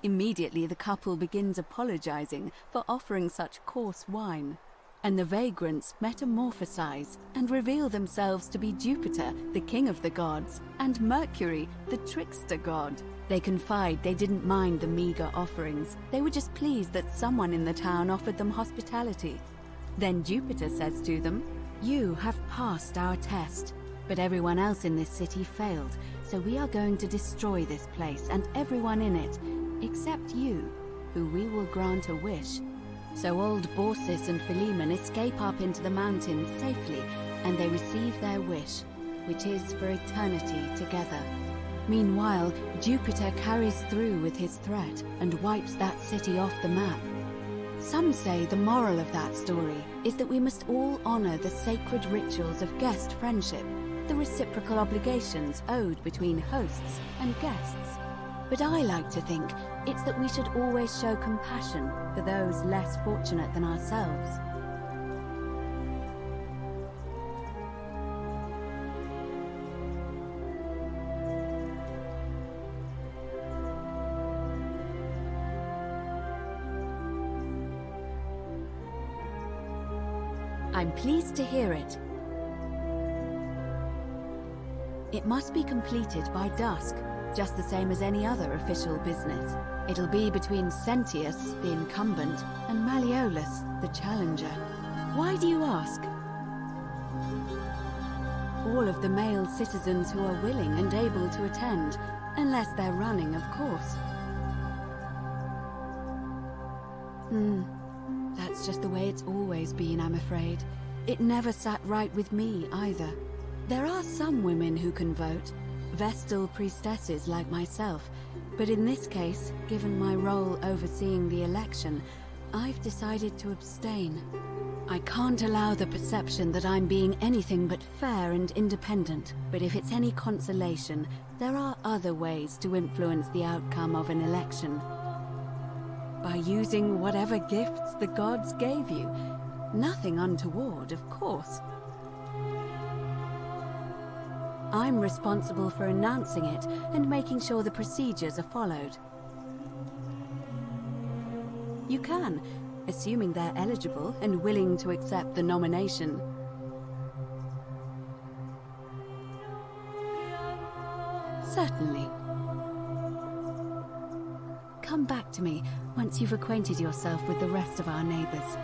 Immediately the couple begins apologizing for offering such coarse wine, and the vagrants metamorphosize and reveal themselves to be Jupiter, the king of the gods, and Mercury, the trickster god. They confide they didn't mind the meager offerings. They were just pleased that someone in the town offered them hospitality. Then Jupiter says to them, "You have passed our test, but everyone else in this city failed, so we are going to destroy this place and everyone in it, except you, who we will grant a wish." So old Baucis and Philemon escape up into the mountains safely, and they receive their wish, which is for eternity together. Meanwhile, Jupiter carries through with his threat and wipes that city off the map. Some say the moral of that story is that we must all honor the sacred rituals of guest friendship, the reciprocal obligations owed between hosts and guests. But I like to think it's that we should always show compassion for those less fortunate than ourselves. I'm pleased to hear it. It must be completed by dusk, just the same as any other official business. It'll be between Sentius, the incumbent, and Malleolus, the challenger. Why do you ask? All of the male citizens who are willing and able to attend, unless they're running, of course. That's just the way it's always been, I'm afraid. It never sat right with me, either. There are some women who can vote, Vestal priestesses like myself, but in this case, given my role overseeing the election, I've decided to abstain. I can't allow the perception that I'm being anything but fair and independent, but if it's any consolation, there are other ways to influence the outcome of an election. By using whatever gifts the gods gave you. Nothing untoward, of course. I'm responsible for announcing it and making sure the procedures are followed. You can, assuming they're eligible and willing to accept the nomination. Certainly. Come back to me once you've acquainted yourself with the rest of our neighbors.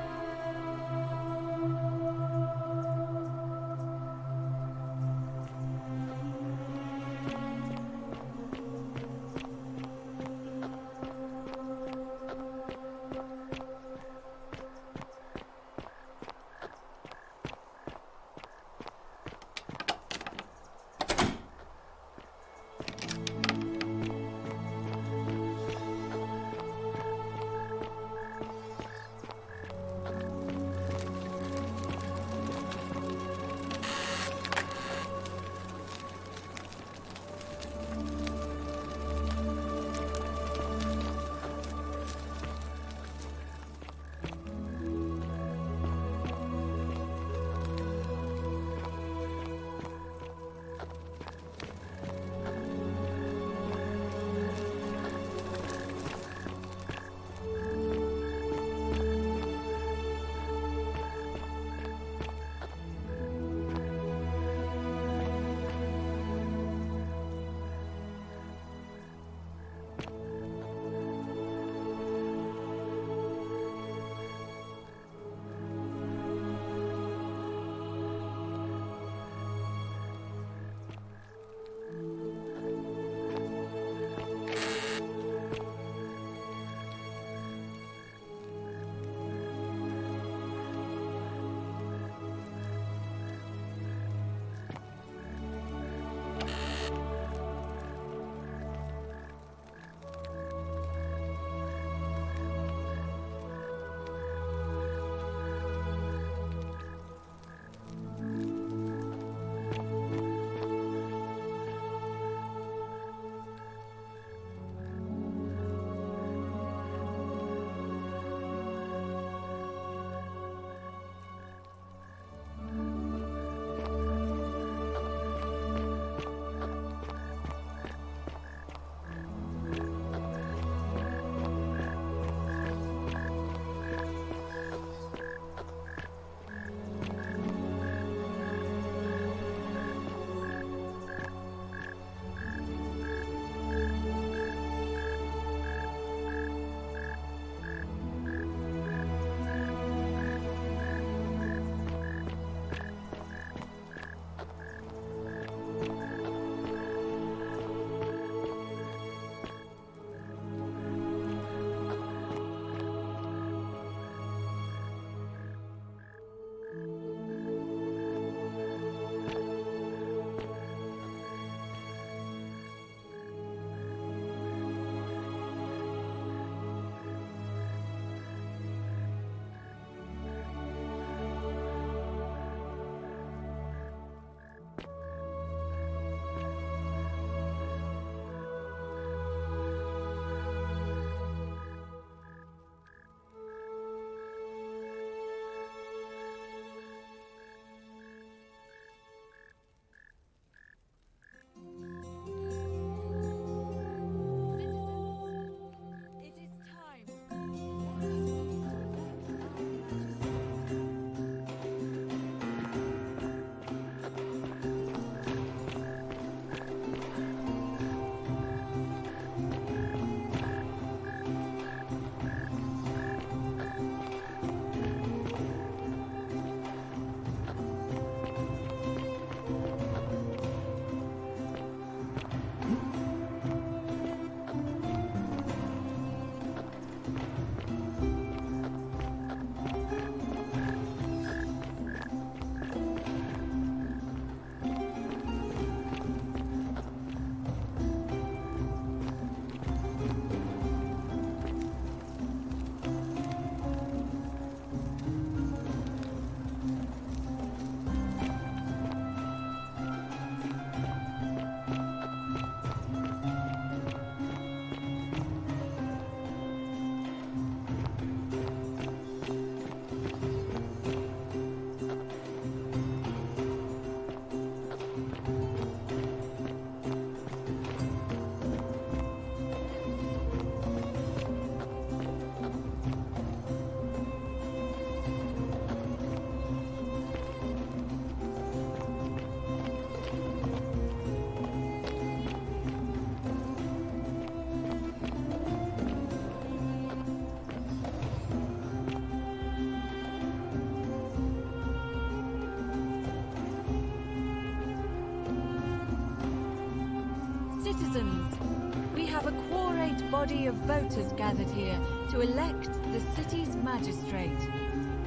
body of voters gathered here to elect the city's magistrate.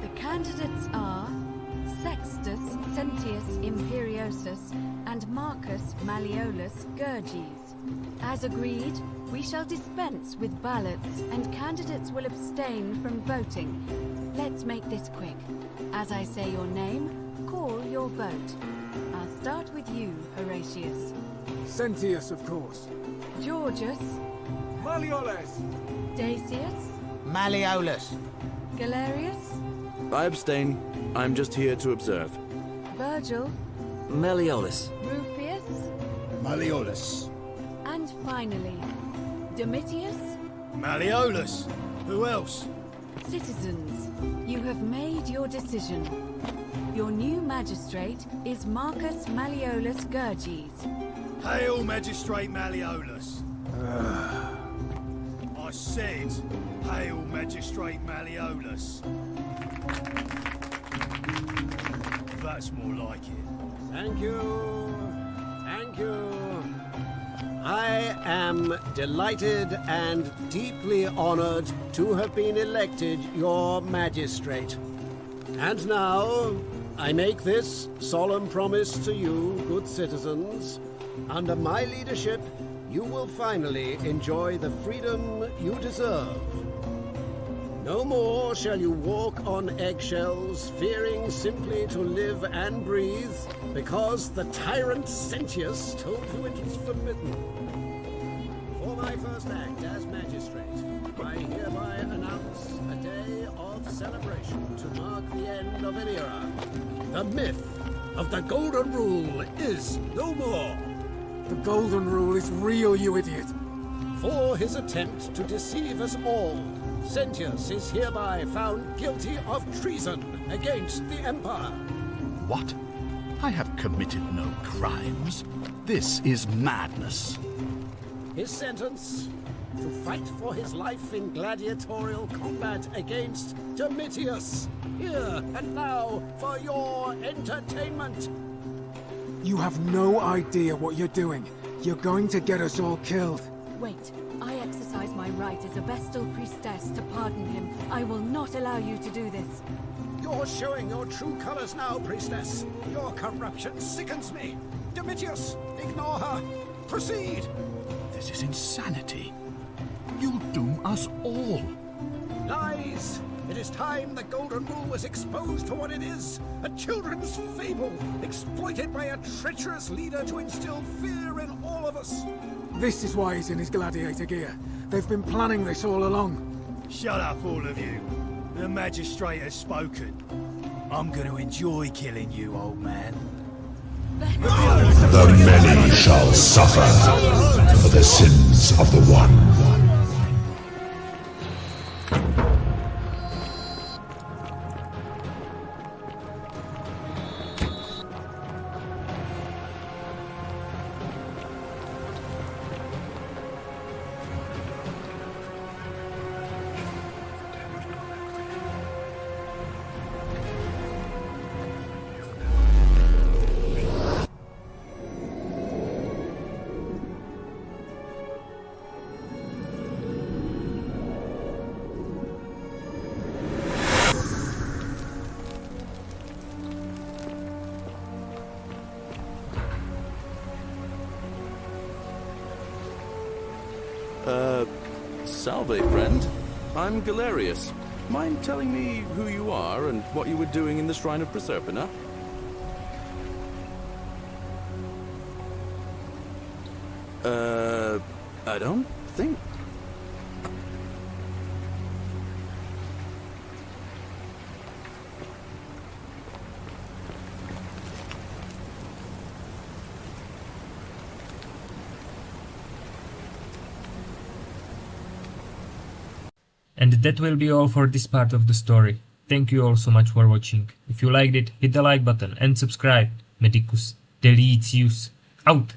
The candidates are Sextus Sentius Imperiosus and Marcus Malleolus Gurges. As agreed, we shall dispense with ballots and candidates will abstain from voting. Let's make this quick. As I say your name, call your vote. I'll start with you, Horatius. Sentius, of course. Georgius, Malleolus! Dacius, Malleolus. Galerius, I abstain. I'm just here to observe. Virgil, Malleolus. Rufius, Malleolus. and finally, Domitius. Malleolus. Who else? Citizens, you have made your decision. Your new magistrate is Marcus Malleolus Gurges. Hail, Magistrate Malleolus. I said, hail, Magistrate Malleolus. That's more like it. Thank you. Thank you. I am delighted and deeply honored to have been elected your magistrate. And now, I make this solemn promise to you, good citizens. Under my leadership, you will finally enjoy the freedom you deserve. No more shall you walk on eggshells, fearing simply to live and breathe, because the tyrant Sentius told you it was forbidden. For my first act as magistrate, I hereby announce a day of celebration to mark the end of an era. The myth of the Golden Rule is no more. The Golden Rule is real, you idiot! For his attempt to deceive us all, Sentius is hereby found guilty of treason against the Empire. What? I have committed no crimes. This is madness. His sentence: to fight for his life in gladiatorial combat against Domitius. Here and now for your entertainment. You have no idea what you're doing. You're going to get us all killed. Wait, I exercise my right as a Vestal priestess to pardon him. I will not allow you to do this. You're showing your true colors now, priestess. Your corruption sickens me. Domitius, ignore her. Proceed. This is insanity. You'll doom us all. Lies! It is time the Golden Rule was exposed for what it is. A children's fable, exploited by a treacherous leader to instill fear in all of us. This is why he's in his gladiator gear. They've been planning this all along. Shut up, all of you. The magistrate has spoken. I'm going to enjoy killing you, old man. The many shall suffer for the sins of the one. Salve, friend. I'm Galerius. Mind telling me who you are and what you were doing in the Shrine of Proserpina? I don't think... And that will be all for this part of the story. Thank you all so much for watching. If you liked it, hit the like button and subscribe. Medicus Delicius out!